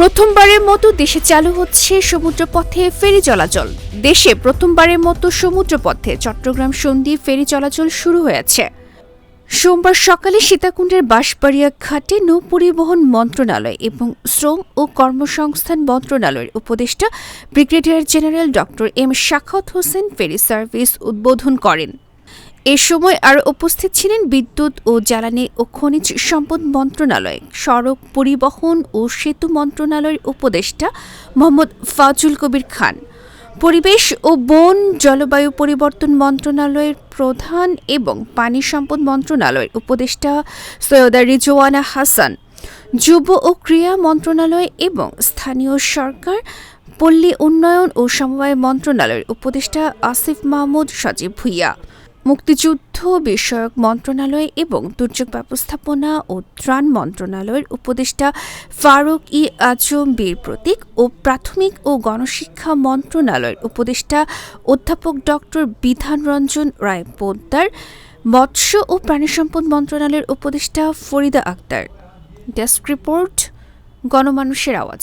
প্রথমবারের মতো দেশে চালু হচ্ছে সমুদ্রপথে ফেরি চলাচল। দেশে প্রথমবারের মতো সমুদ্রপথে চট্টগ্রাম সন্দ্বীপ ফেরি চলাচল শুরু হয়েছে। সোমবার সকালে সীতাকুণ্ডের বাঁশবাড়িয়া ঘাটে নৌপরিবহন মন্ত্রণালয় এবং শ্রম ও কর্মসংস্থান মন্ত্রণালয়ের উপদেষ্টা ব্রিগেডিয়ার জেনারেল ড.এম সাখাওয়াত হোসেন ফেরি সার্ভিস উদ্বোধন করেন। এ সময় আরও উপস্থিত ছিলেন বিদ্যুৎ ও জ্বালানি ও খনিজ সম্পদ মন্ত্রণালয়, সড়ক পরিবহন ও সেতু মন্ত্রণালয়ের উপদেষ্টা মোহাম্মদ ফাজুল কবির খান, পরিবেশ ও বন জলবায়ু পরিবর্তন মন্ত্রণালয়ের প্রধান এবং পানি সম্পদ মন্ত্রণালয়ের উপদেষ্টা সৈয়দা রিজওয়ানা হাসান, যুব ও ক্রীড়া মন্ত্রণালয় এবং স্থানীয় সরকার, পল্লী উন্নয়ন ও সমবায় মন্ত্রণালয়ের উপদেষ্টা আসিফ মাহমুদ সজীব ভুইয়া, মুক্তিযুদ্ধ বিষয়ক মন্ত্রণালয় এবং দুর্যোগ ব্যবস্থাপনা ও ত্রাণ মন্ত্রণালয়ের উপদেষ্টা ফারুক আজম বীর প্রতীক ও প্রাথমিক ও গণশিক্ষা মন্ত্রণালয়ের উপদেষ্টা অধ্যাপক ড বিধান রঞ্জন রায় পোদ্দার, মৎস্য ও প্রাণিসম্পদ মন্ত্রণালয়ের উপদেষ্টা ফরিদা আক্তার। ডেস্ক রিপোর্ট, গণমানুষের আওয়াজ।